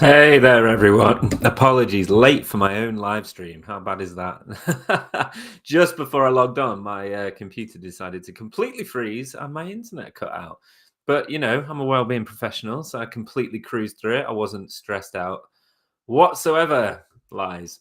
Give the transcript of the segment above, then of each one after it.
Hey there, everyone. Apologies, late for my own live stream. How bad is that? Just before I logged on, my computer decided to completely freeze and my internet cut out. But, I'm a wellbeing professional, so I completely cruised through it. I wasn't stressed out whatsoever. Lies.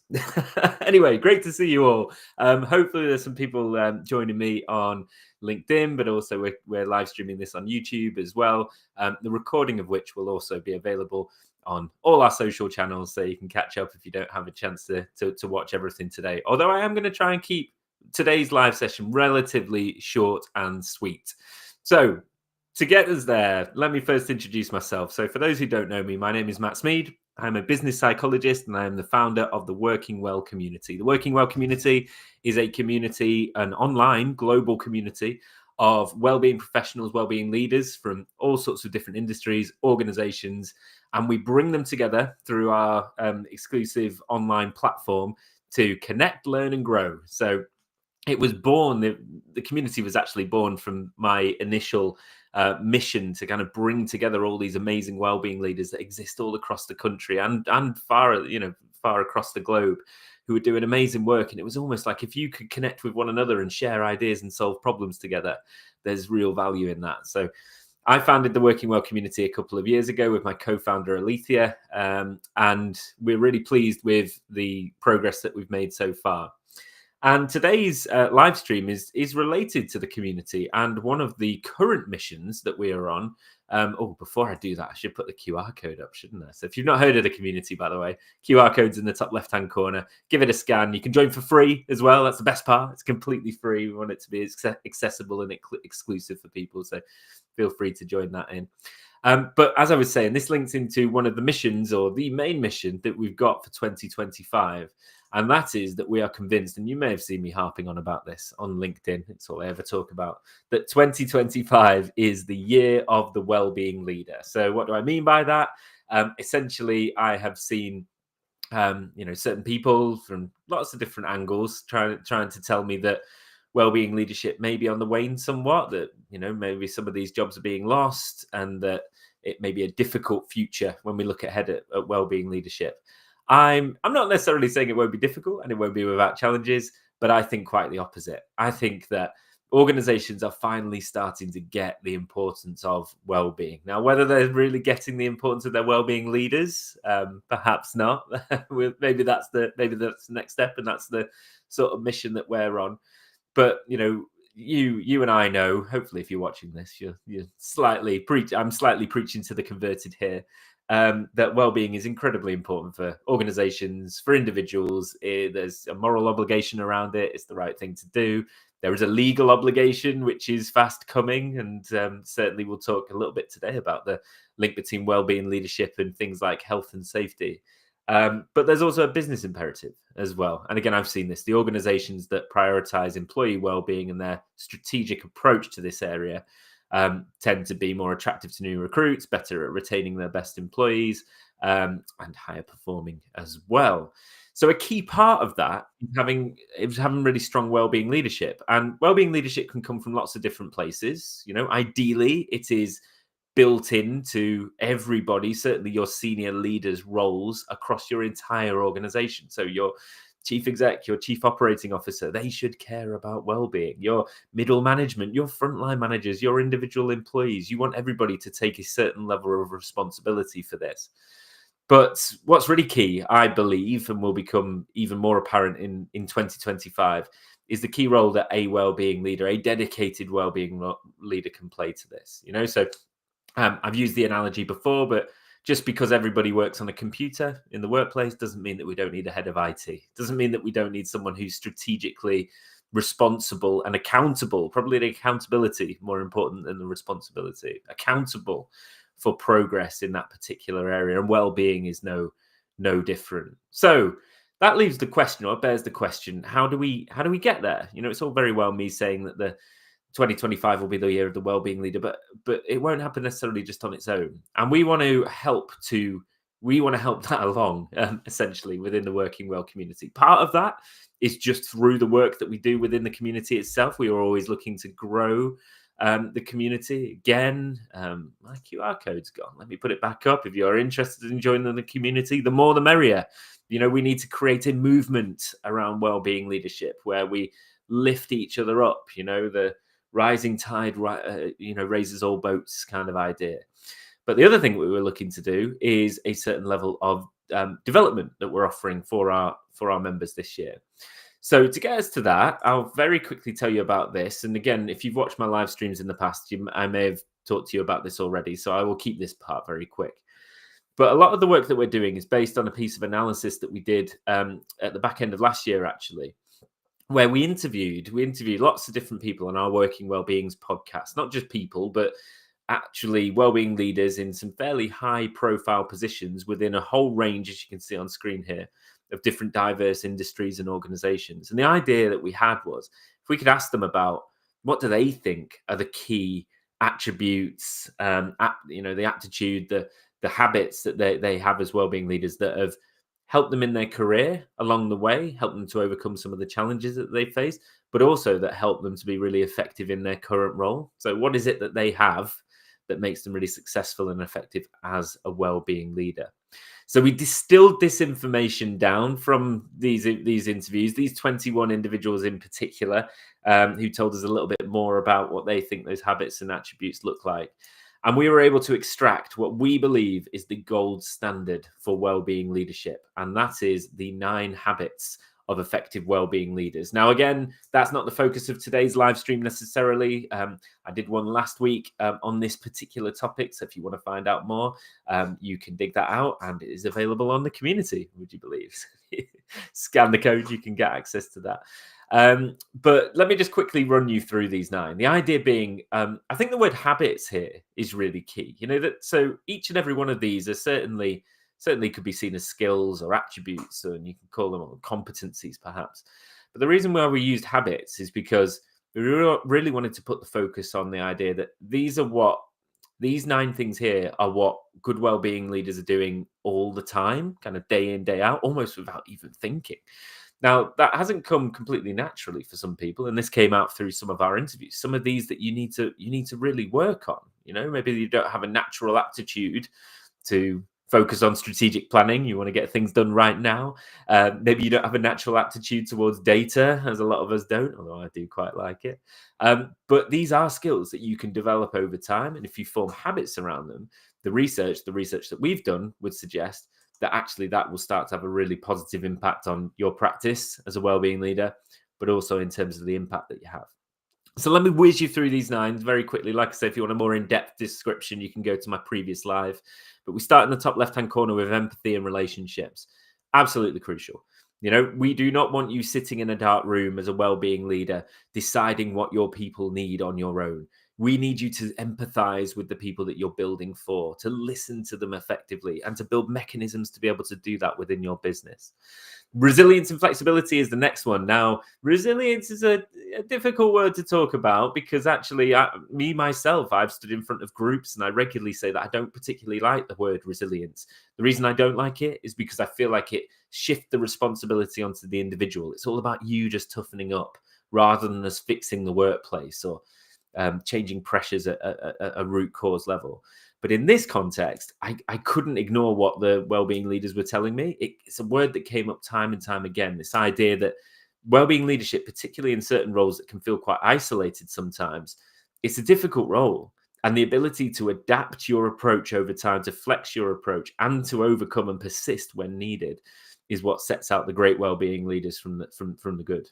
Anyway, great to see you all. Hopefully, there's some people joining me on LinkedIn, but also we're live streaming this on YouTube as well. The recording of which will also be available on all our social channels, so you can catch up if you don't have a chance to watch everything today. Although I am going to try and keep today's live session relatively short and sweet. So to get us there, let me first introduce myself. So for those who don't know me, my name is Matt Smead. I'm a business psychologist and I am the founder of the Working Well community. The Working Well community is a community, an online global community of wellbeing professionals, wellbeing leaders from all sorts of different industries, organizations, and we bring them together through our exclusive online platform to connect, learn, and grow. So it was born, the community was actually born from my initial mission to kind of bring together all these amazing wellbeing leaders that exist all across the country and far across the globe, who are doing amazing work. And it was almost like if you could connect with one another and share ideas and solve problems together, there's real value in that. So I founded the Working Well community a couple of years ago with my co-founder Alethea, and we're really pleased with the progress that we've made so far. And today's live stream is related to the community and one of the current missions that we are on. Before I do that, I should put the QR code up, shouldn't I? So if you've not heard of the community, by the way, QR code's in the top left-hand corner. Give it a scan. You can join for free as well. That's the best part. It's completely free. We want it to be accessible and exclusive for people. So feel free to join that in. But as I was saying, this links into one of the missions, or the main mission that we've got for 2025. And that is that we are convinced, and you may have seen me harping on about this on LinkedIn, it's all I ever talk about, that 2025 is the year of the wellbeing leader. So what do I mean by that? Essentially, I have seen certain people from lots of different angles trying to tell me that wellbeing leadership may be on the wane somewhat, that maybe some of these jobs are being lost, and that it may be a difficult future when we look ahead at wellbeing leadership. I'm not necessarily saying it won't be difficult and it won't be without challenges, but I think quite the opposite. I think that organizations are finally starting to get the importance of well-being. Now, whether they're really getting the importance of their well-being leaders, perhaps not. maybe that's the next step, and that's the sort of mission that we're on. But you and I know, hopefully if you're watching this, you're slightly I'm slightly preaching to the converted here. That well-being is incredibly important for organizations, for individuals. There's a moral obligation around it. It's the right thing to do. There is a legal obligation, which is fast coming. And certainly we'll talk a little bit today about the link between well-being leadership and things like health and safety. But there's also a business imperative as well. And again, I've seen this. The organizations that prioritize employee well-being and their strategic approach to this area tend to be more attractive to new recruits, better at retaining their best employees, and higher performing as well. So a key part of that is having really strong wellbeing leadership. And wellbeing leadership can come from lots of different places. Ideally, it is built into everybody, certainly your senior leaders' roles across your entire organization. So your chief exec, your chief operating officer, they should care about well-being. Your middle management, your frontline managers, your individual employees, you want everybody to take a certain level of responsibility for this. But what's really key, I believe, and will become even more apparent in 2025, is the key role that a well-being leader, a dedicated well-being leader can play to this. So I've used the analogy before, but just because everybody works on a computer in the workplace doesn't mean that we don't need a head of IT. Doesn't mean that we don't need someone who's strategically responsible and accountable, probably the accountability more important than the responsibility, accountable for progress in that particular area. And well-being is no different. So that leaves the question, or bears the question, how do we get there? It's all very well me saying that the 2025 will be the year of the wellbeing leader, but it won't happen necessarily just on its own. And we want to help that along, essentially, within the Working Well community. Part of that is just through the work that we do within the community itself. We are always looking to grow The community, again, my QR code's gone. Let me put it back up. If you're interested in joining the community, the more the merrier. We need to create a movement around wellbeing leadership where we lift each other up. The rising tide, raises all boats kind of idea. But the other thing we were looking to do is a certain level of development that we're offering for our members this year. So to get us to that, I'll very quickly tell you about this. And again, if you've watched my live streams in the past, I may have talked to you about this already. So I will keep this part very quick. But a lot of the work that we're doing is based on a piece of analysis that we did at the back end of last year, actually, where we interviewed lots of different people on our Working Wellbeings podcast, not just people, but actually wellbeing leaders in some fairly high profile positions within a whole range, as you can see on screen here, of different diverse industries and organizations. And the idea that we had was, if we could ask them about what do they think are the key attributes, the aptitude, the habits that they have as wellbeing leaders that have helped them in their career along the way, help them to overcome some of the challenges that they face, but also that help them to be really effective in their current role. So what is it that they have that makes them really successful and effective as a wellbeing leader? So we distilled this information down from these interviews, these 21 individuals in particular, who told us a little bit more about what they think those habits and attributes look like. And we were able to extract what we believe is the gold standard for wellbeing leadership. And that is the 9 habits of effective wellbeing leaders. Now, again, that's not the focus of today's live stream necessarily. I did one last week on this particular topic. So if you want to find out more, you can dig that out, and it is available on the community, would you believe? Scan the code, you can get access to that. But let me just quickly run you through these 9. The idea being, I think the word habits here is really key. So each and every one of these are certainly could be seen as skills or attributes, and you can call them competencies perhaps. But the reason why we used habits is because we really wanted to put the focus on the idea that these 9 things here are what good wellbeing leaders are doing all the time, kind of day in, day out, almost without even thinking. Now, that hasn't come completely naturally for some people, and this came out through some of our interviews. Some of these that you need to really work on. Maybe you don't have a natural aptitude to focus on strategic planning. You want to get things done right now. Maybe you don't have a natural aptitude towards data, as a lot of us don't, although I do quite like it. But these are skills that you can develop over time. And if you form habits around them, the research that we've done would suggest that actually that will start to have a really positive impact on your practice as a wellbeing leader, but also in terms of the impact that you have. So let me whiz you through these 9 very quickly. Like I say, if you want a more in-depth description, you can go to my previous live. But we start in the top left-hand corner with empathy and relationships. Absolutely crucial. We do not want you sitting in a dark room as a wellbeing leader, deciding what your people need on your own. We need you to empathize with the people that you're building for, to listen to them effectively, and to build mechanisms to be able to do that within your business. Resilience and flexibility is the next one. Now, resilience is a difficult word to talk about because actually, myself, I've stood in front of groups and I regularly say that I don't particularly like the word resilience. The reason I don't like it is because I feel like it shifts the responsibility onto the individual. It's all about you just toughening up rather than us fixing the workplace or changing pressures at a root cause level. But in this context, I couldn't ignore what the wellbeing leaders were telling me. It's a word that came up time and time again, this idea that wellbeing leadership, particularly in certain roles that can feel quite isolated sometimes, it's a difficult role. And the ability to adapt your approach over time, to flex your approach, and to overcome and persist when needed is what sets out the great wellbeing leaders from the good.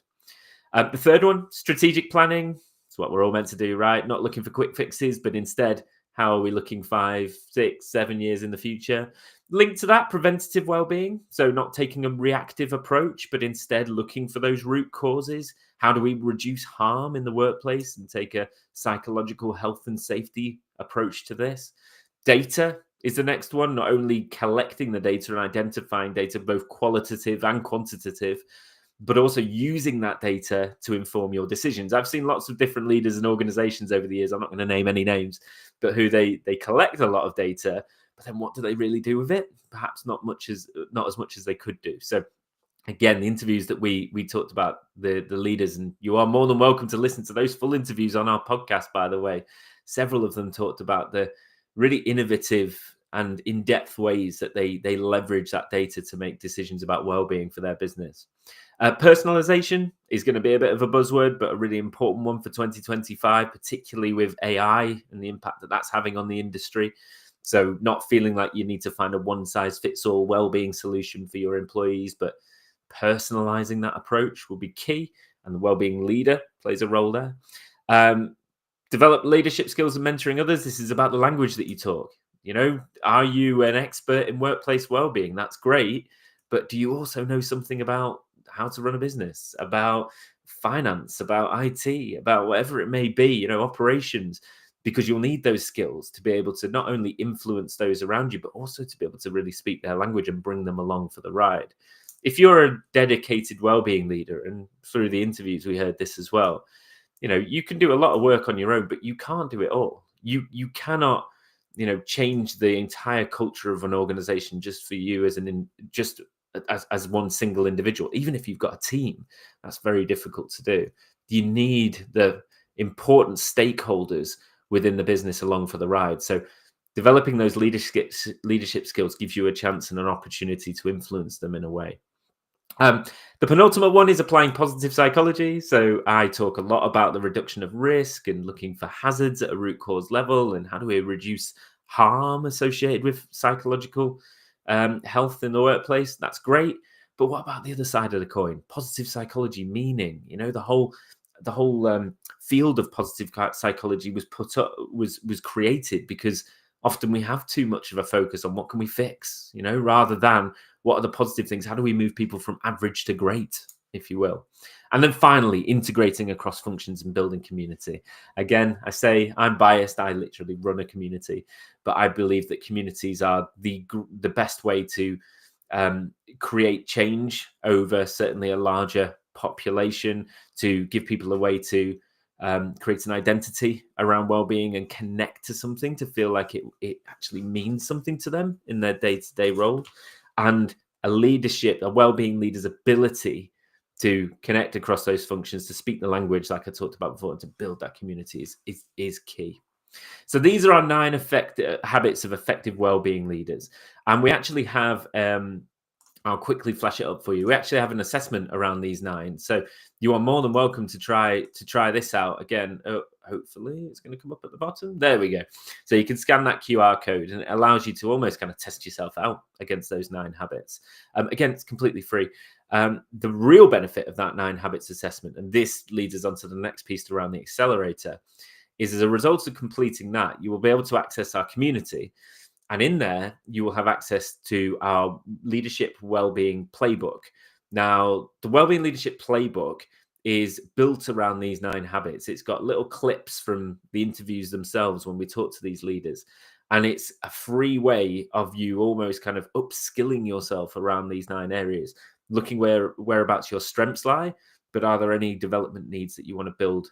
The third one, strategic planning. It's what we're all meant to do, right? Not looking for quick fixes, but instead, how are we looking 5, 6, 7 years in the future? Linked to that, preventative well-being. So not taking a reactive approach, but instead looking for those root causes. How do we reduce harm in the workplace and take a psychological health and safety approach to this? Data is the next one, not only collecting the data and identifying data, both qualitative and quantitative, but also using that data to inform your decisions. I've seen lots of different leaders and organizations over the years, I'm not going to name any names, but who they collect a lot of data, but then what do they really do with it? Perhaps not as much as they could do. So Again, the interviews that we talked about, the leaders, and you are more than welcome to listen to those full interviews on our podcast, by the way. Several of them talked about the really innovative and in-depth ways that they leverage that data to make decisions about well-being for their business. Personalization is going to be a bit of a buzzword, but a really important one for 2025, particularly with AI and the impact that that's having on the industry. So not feeling like you need to find a one-size-fits-all well-being solution for your employees, but personalizing that approach will be key, and the well-being leader plays a role there. Develop leadership skills and mentoring others. This is about the language that you talk. Are you an expert in workplace well-being? That's great, but do you also know something about how to run a business, about finance, about IT, about whatever it may be, operations? Because you'll need those skills to be able to not only influence those around you, but also to be able to really speak their language and bring them along for the ride. If you're a dedicated well-being leader, and through the interviews we heard this as well, you can do a lot of work on your own, but you can't do it all. You cannot, change the entire culture of an organization just for you as one single individual. Even if you've got a team, that's very difficult to do. You need the important stakeholders within the business along for the ride. So developing those leadership skills gives you a chance and an opportunity to influence them in a way. The penultimate one is applying positive psychology. So I talk a lot about the reduction of risk and looking for hazards at a root cause level, and how do we reduce harm associated with psychological health in the workplace. That's great. But what about the other side of the coin? Positive psychology, meaning, the whole field of positive psychology was created because often we have too much of a focus on what can we fix, rather than what are the positive things? How do we move people from average to great, if you will? And then finally, integrating across functions and building community. Again, I say I'm biased. I literally run a community, but I believe that communities are the best way to create change over certainly a larger population, to give people a way to create an identity around well-being and connect to something, to feel like it actually means something to them in their day-to-day role. And a well-being leader's ability to connect across those functions, to speak the language, like I talked about before, and to build that community is key. So these are our 9 habits of effective well-being leaders. And we actually have, I'll quickly flash it up for you. We actually have an assessment around these 9. So you are more than welcome to try this out. Again, hopefully it's going to come up at the bottom. There we go. So you can scan that QR code, and it allows you to almost kind of test yourself out against those 9 habits. Again, it's completely free. The real benefit of that 9 habits assessment, and this leads us on to the next piece around the Accelerator, is as a result of completing that, you will be able to access our community. And in there, you will have access to our leadership wellbeing playbook. Now, the wellbeing leadership playbook is built around these 9 habits. It's got little clips from the interviews themselves when we talk to these leaders. And it's a free way of you almost kind of upskilling yourself around these 9 areas, looking whereabouts your strengths lie, but are there any development needs that you want to build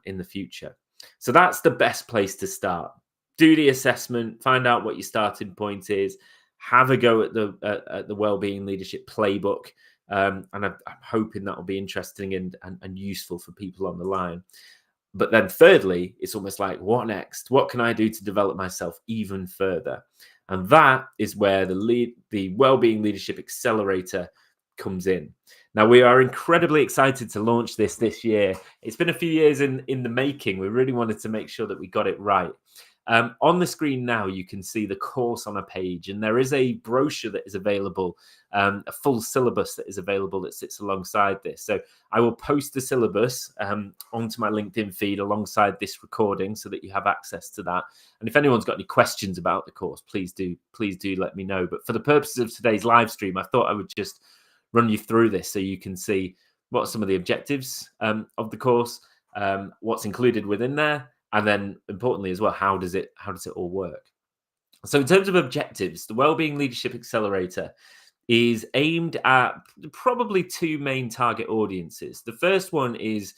in the future? So that's the best place to start. Do the assessment, find out what your starting point is, have a go at the Wellbeing Leadership Playbook. And I'm hoping that will be interesting and useful for people on the line. But then thirdly, it's almost like, what next? What can I do to develop myself even further? And that is where the Wellbeing Leadership Accelerator comes in. Now, we are incredibly excited to launch this year. It's been a few years in the making. We really wanted to make sure that we got it right. On the screen now, you can see the course on a page, and there is a brochure that is available, a full syllabus that is available that sits alongside this. So I will post the syllabus onto my LinkedIn feed alongside this recording so that you have access to that. And if anyone's got any questions about the course, please do let me know. But for the purposes of today's live stream, I thought I would just run you through this so you can see what are some of the objectives of the course, what's included within there, and then importantly as well, how does it all work? So in terms of objectives, the Wellbeing Leadership Accelerator is aimed at probably 2 main target audiences. The first one is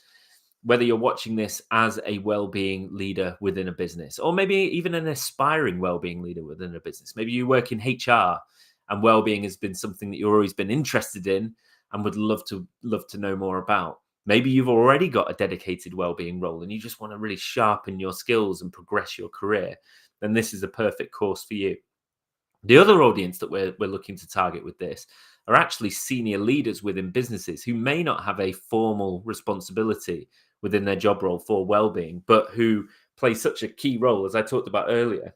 whether you're watching this as a wellbeing leader within a business, or maybe even an aspiring wellbeing leader within a business. Maybe you work in HR and wellbeing has been something that you've always been interested in, and would love to know more about. Maybe you've already got a dedicated wellbeing role and you just want to really sharpen your skills and progress your career, then this is a perfect course for you. The other audience that we're looking to target with this are actually senior leaders within businesses who may not have a formal responsibility within their job role for well-being, but who play such a key role, as I talked about earlier,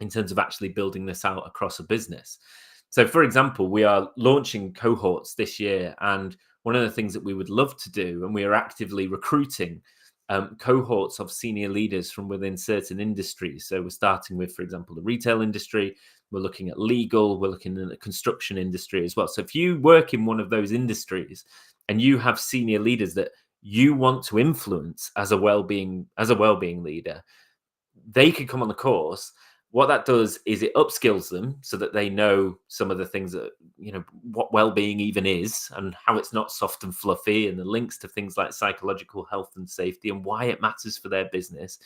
in terms of actually building this out across a business. So, for example, we are launching cohorts this year, and one of the things that we would love to do, and we are actively recruiting cohorts of senior leaders from within certain industries. So we're starting with, for example, the retail industry. We're looking at legal. We're looking at the construction industry as well. So if you work in one of those industries and you have senior leaders that you want to influence as a well-being leader, they could come on the course. What that does is it upskills them so that they know some of the things that, what well-being even is and how it's not soft and fluffy, and the links to things like psychological health and safety and why it matters for their business.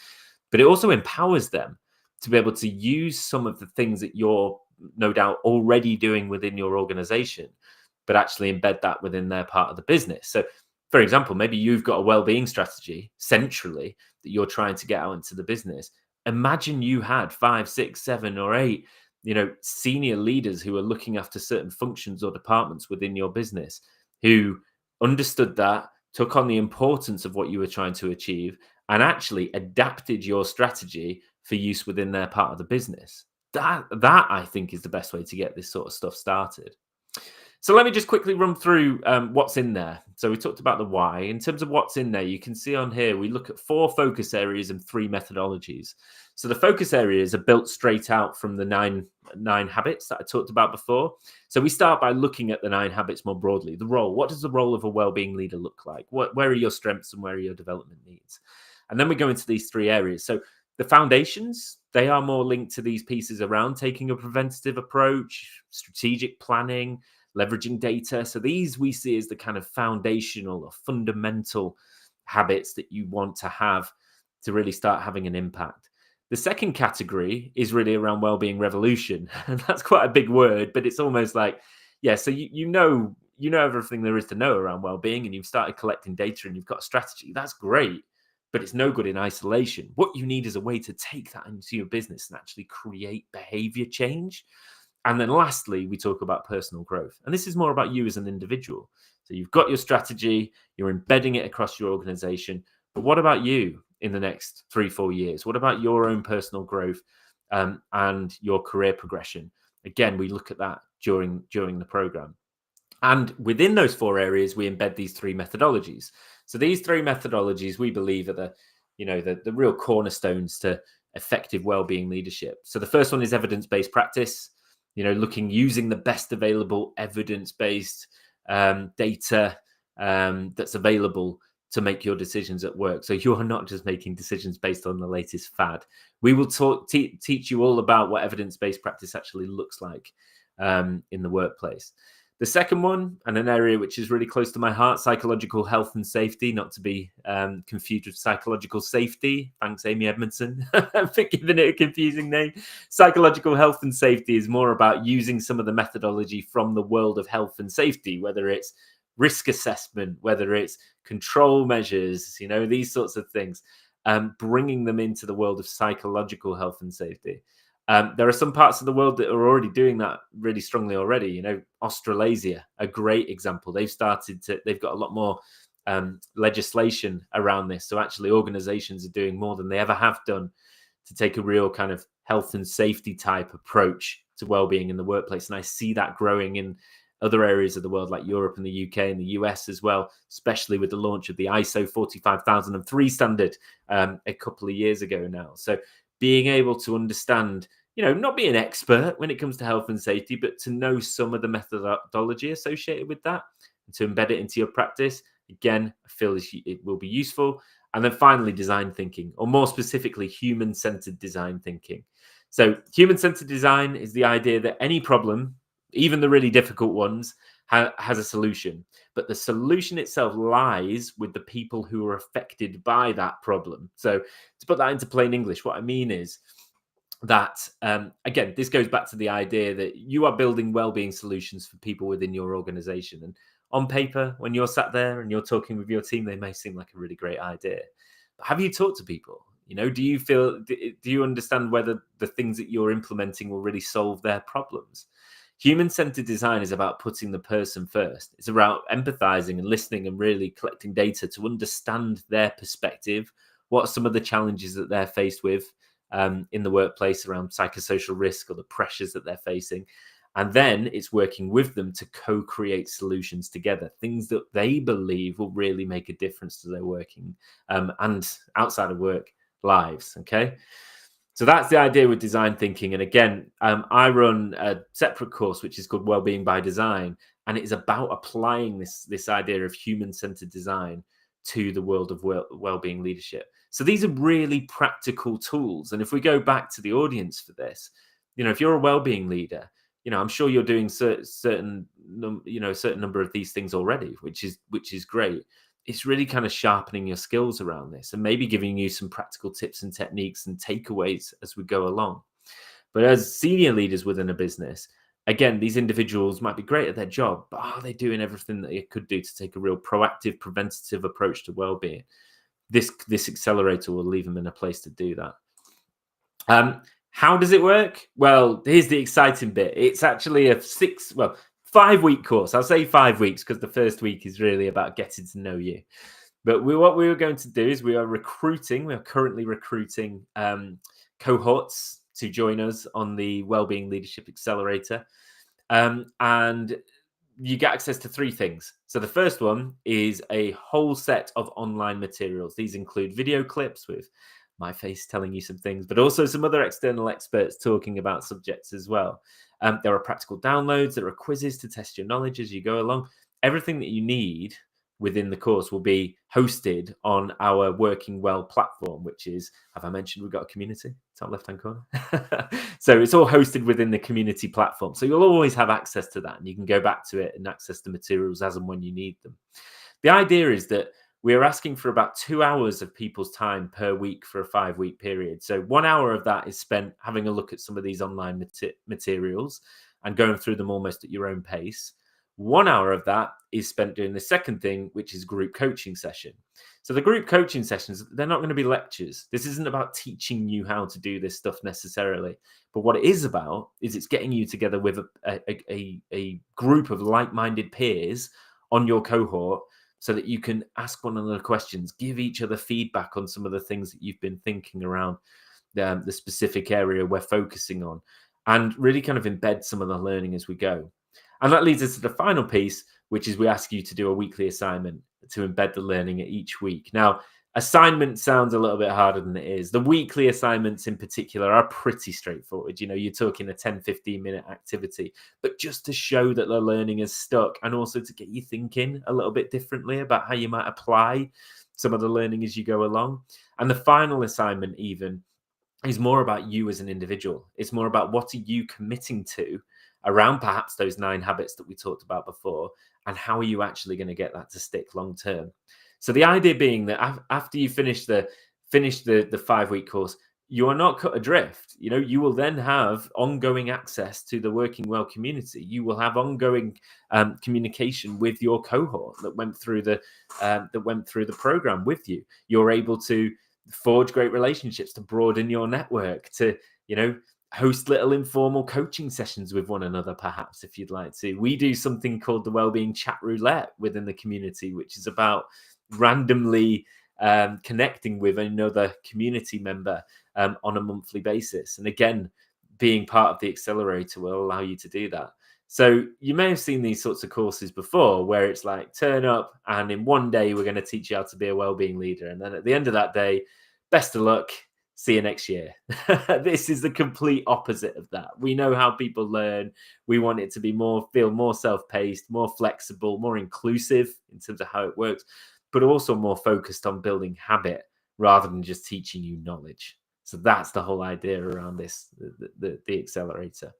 But it also empowers them to be able to use some of the things that you're no doubt already doing within your organization, but actually embed that within their part of the business. So, for example, maybe you've got a well-being strategy centrally that you're trying to get out into the business. Imagine you had 5, 6, 7, or 8, senior leaders who are looking after certain functions or departments within your business who understood that, took on the importance of what you were trying to achieve, and actually adapted your strategy for use within their part of the business. That I think is the best way to get this sort of stuff started. So let me just quickly run through what's in there. So we talked about the why. In terms of what's in there, you can see on here, we look at 4 focus areas and 3 methodologies. So the focus areas are built straight out from the nine habits that I talked about before. So we start by looking at the 9 habits more broadly. The role. What does the role of a well-being leader look like? Where are your strengths and where are your development needs? And then we go into these 3 areas. So the foundations, they are more linked to these pieces around taking a preventative approach, strategic planning, leveraging data. So these we see as the kind of foundational or fundamental habits that you want to have to really start having an impact. The second category is really around wellbeing revolution. And that's quite a big word, but it's almost like, yeah, so you know everything there is to know around wellbeing, and you've started collecting data and you've got a strategy. That's great, but it's no good in isolation. What you need is a way to take that into your business and actually create behavior change. And then lastly, we talk about personal growth. And this is more about you as an individual. So you've got your strategy, you're embedding it across your organization. But what about you in the next 3-4 years? What about your own personal growth and your career progression? Again, we look at that during the program. And within those 4 areas, we embed these 3 methodologies. So these 3 methodologies, we believe, are the real cornerstones to effective wellbeing leadership. So the first one is evidence-based practice. Using the best available evidence-based data that's available to make your decisions at work. So you're not just making decisions based on the latest fad. We will teach you all about what evidence-based practice actually looks like in the workplace. The second one, and an area which is really close to my heart, psychological health and safety, not to be confused with psychological safety. Thanks, Amy Edmondson, for giving it a confusing name. Psychological health and safety is more about using some of the methodology from the world of health and safety, whether it's risk assessment, whether it's control measures, these sorts of things, bringing them into the world of psychological health and safety. There are some parts of the world that are already doing that really strongly already. Australasia, a great example. They've got a lot more legislation around this. So actually organizations are doing more than they ever have done to take a real kind of health and safety type approach to well-being in the workplace. And I see that growing in other areas of the world like Europe and the UK and the US as well, especially with the launch of the ISO 45003 standard a couple of years ago now. So being able to understand, not be an expert when it comes to health and safety, but to know some of the methodology associated with that and to embed it into your practice. Again, I feel it will be useful. And then finally, design thinking, or more specifically, human-centered design thinking. So human-centered design is the idea that any problem, even the really difficult ones, has a solution. But the solution itself lies with the people who are affected by that problem. So to put that into plain English, what I mean is that, again, this goes back to the idea that you are building well-being solutions for people within your organization. And On paper, when you're sat there and you're talking with your team, they may seem like a really great idea. But have you talked to people? Do you feel, do you understand whether the things that you're implementing will really solve their problems? Human-centered design is about putting the person first. It's about empathizing and listening and really collecting data to understand their perspective, what are some of the challenges that they're faced with in the workplace around psychosocial risk or the pressures that they're facing. And then it's working with them to co-create solutions together, things that they believe will really make a difference to their working and outside of work lives. Okay. So that's the idea with design thinking. And again, I run a separate course, which is called Wellbeing by Design. And it is about applying this idea of human-centered design to the world of wellbeing leadership. So these are really practical tools. And if we go back to the audience for this, if you're a wellbeing leader, I'm sure you're doing certain number of these things already, which is great. It's really kind of sharpening your skills around this and maybe giving you some practical tips and techniques and takeaways as we go along. But as senior leaders within a business, again, these individuals might be great at their job, but are they doing everything that they could do to take a real proactive, preventative approach to well-being? This accelerator will leave them in a place to do that. How does it work? Well, here's the exciting bit. It's actually a 5-week course. I'll say 5 weeks because the first week is really about getting to know you. But what we were going to do is we are currently recruiting cohorts to join us on the Wellbeing Leadership Accelerator. And you get access to 3 things. So the first one is a whole set of online materials. These include video clips with my face telling you some things, but also some other external experts talking about subjects as well. There are practical downloads, there are quizzes to test your knowledge as you go along. Everything that you need within the course will be hosted on our Working Well platform, which is, have I mentioned we've got a community? Top left-hand corner. So it's all hosted within the community platform. So you'll always have access to that and you can go back to it and access the materials as and when you need them. The idea is that we are asking for about 2 hours of people's time per week for a 5-week period. So 1 hour of that is spent having a look at some of these online materials and going through them almost at your own pace. 1 hour of that is spent doing the second thing, which is group coaching session. So the group coaching sessions, they're not going to be lectures. This isn't about teaching you how to do this stuff necessarily. But what it is about is it's getting you together with a group of like-minded peers on your cohort so that you can ask one another questions, give each other feedback on some of the things that you've been thinking around the specific area we're focusing on, and really kind of embed some of the learning as we go. And that leads us to the final piece, which is we ask you to do a weekly assignment to embed the learning at each week. Now, assignment sounds a little bit harder than it is. The weekly assignments in particular are pretty straightforward. You're talking a 10-15 minute activity, but just to show that the learning is stuck and also to get you thinking a little bit differently about how you might apply some of the learning as you go along. And the final assignment even is more about you as an individual. It's more about what are you committing to around perhaps those 9 habits that we talked about before, and how are you actually going to get that to stick long term. So the idea being that after you finish the 5-week course, you are not cut adrift. You will then have ongoing access to the Working Well community. You will have ongoing communication with your cohort that went through the program with you. You're able to forge great relationships, to broaden your network, to host little informal coaching sessions with one another, perhaps, if you'd like to. We do something called the Wellbeing Chat Roulette within the community, which is about randomly connecting with another community member on a monthly basis. And again, being part of the accelerator will allow you to do that. So you may have seen these sorts of courses before where it's like, turn up and in one day we're going to teach you how to be a wellbeing leader. And then at the end of that day, best of luck. See you next year. This is the complete opposite of that. We know how people learn. We want it to be feel more self-paced, more flexible, more inclusive in terms of how it works, but also more focused on building habit rather than just teaching you knowledge. So that's the whole idea around this, the accelerator.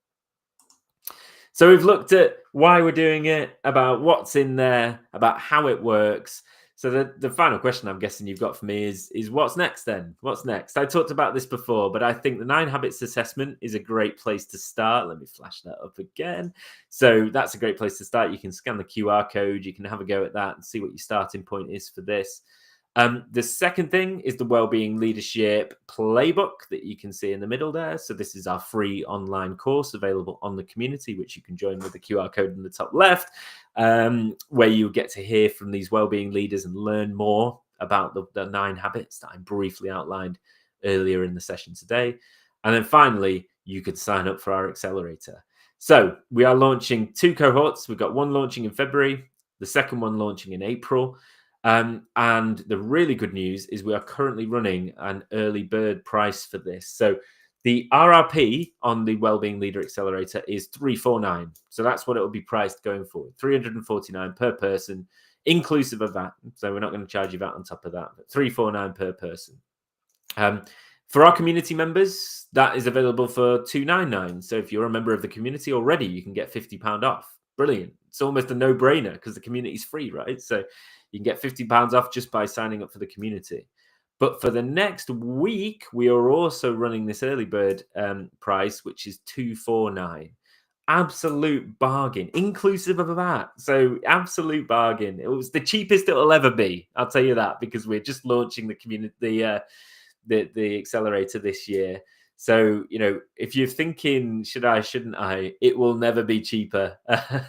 So we've looked at why we're doing it, about what's in there, about how it works. So the final question I'm guessing you've got for me is what's next then? What's next? I talked about this before, but I think the 9 habits assessment is a great place to start. Let me flash that up again. So that's a great place to start. You can scan the QR code, you can have a go at that and see what your starting point is for this. The second thing is the Wellbeing Leadership Playbook that you can see in the middle there. So this is our free online course available on the community, which you can join with the QR code in the top left, where you get to hear from these wellbeing leaders and learn more about the 9 habits that I briefly outlined earlier in the session today. And then finally, you could sign up for our Accelerator. So we are launching 2 cohorts. We've got one launching in February, the second one launching in April. And the really good news is we are currently running an early bird price for this. So the RRP on the Wellbeing Leader Accelerator is $349. So that's what it will be priced going forward, $349 per person, inclusive of that. So we're not going to charge you that on top of that, but $349 per person. For our community members, that is available for $299. So if you're a member of the community already, you can get £50 off. Brilliant. It's almost a no-brainer because the community is free, right? So you can get £50 off just by signing up for the community. But for the next week, we are also running this early bird price, which is $249. Absolute bargain, inclusive of that. So absolute bargain. It was the cheapest it'll ever be. I'll tell you that, because we're just launching the community, the Accelerator this year. So, if you're thinking, should I, shouldn't I, it will never be cheaper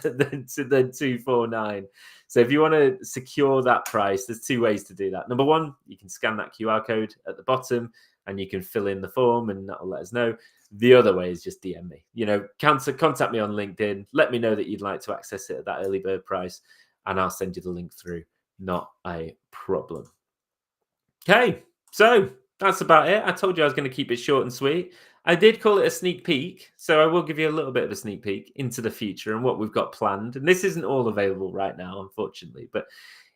than $249. So if you want to secure that price, there's 2 ways to do that. Number one, you can scan that QR code at the bottom and you can fill in the form and that'll let us know. The other way is just DM me. Contact me on LinkedIn. Let me know that you'd like to access it at that early bird price and I'll send you the link through. Not a problem. Okay, so that's about it. I told you I was going to keep it short and sweet. I did call it a sneak peek, so I will give you a little bit of a sneak peek into the future and what we've got planned. And this isn't all available right now, unfortunately, but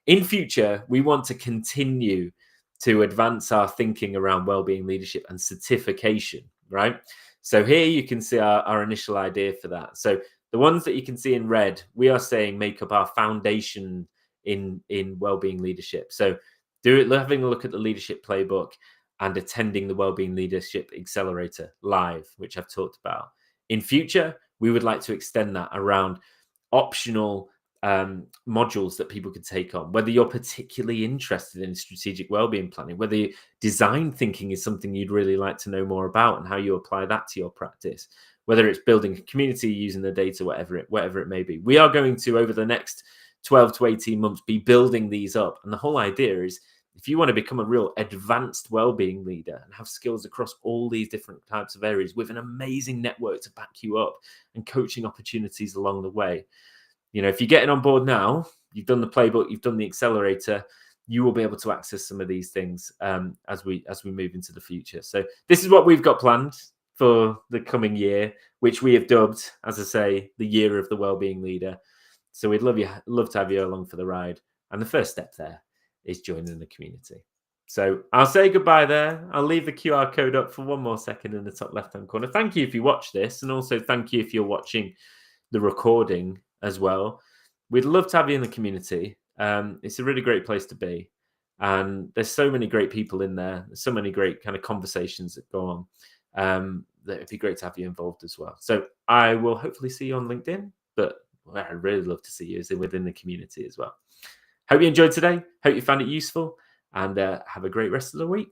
in future, we want to continue to advance our thinking around wellbeing leadership and certification, right? So here you can see our initial idea for that. So the ones that you can see in red, we are saying make up our foundation in wellbeing leadership. So having a look at the leadership playbook and attending the Wellbeing Leadership Accelerator live, which I've talked about. In future, we would like to extend that around optional modules that people could take on, whether you're particularly interested in strategic wellbeing planning, whether design thinking is something you'd really like to know more about and how you apply that to your practice, whether it's building a community using the data, whatever it may be. We are going to, over the next 12 to 18 months, be building these up. And the whole idea is, if you want to become a real advanced wellbeing leader and have skills across all these different types of areas with an amazing network to back you up and coaching opportunities along the way, if you're getting on board now, you've done the playbook, you've done the accelerator, you will be able to access some of these things as we move into the future. So this is what we've got planned for the coming year, which we have dubbed, as I say, the year of the wellbeing leader. So we'd love to have you along for the ride. And the first step there is joining the community. So I'll say goodbye there. I'll leave the QR code up for one more second in the top left-hand corner. Thank you if you watch this, and also thank you if you're watching the recording as well. We'd love to have you in the community. It's a really great place to be. And there's so many great people in there. There's so many great kind of conversations that go on. That it'd be great to have you involved as well. So I will hopefully see you on LinkedIn, but I'd really love to see you within the community as well. Hope you enjoyed today. Hope you found it useful, and have a great rest of the week.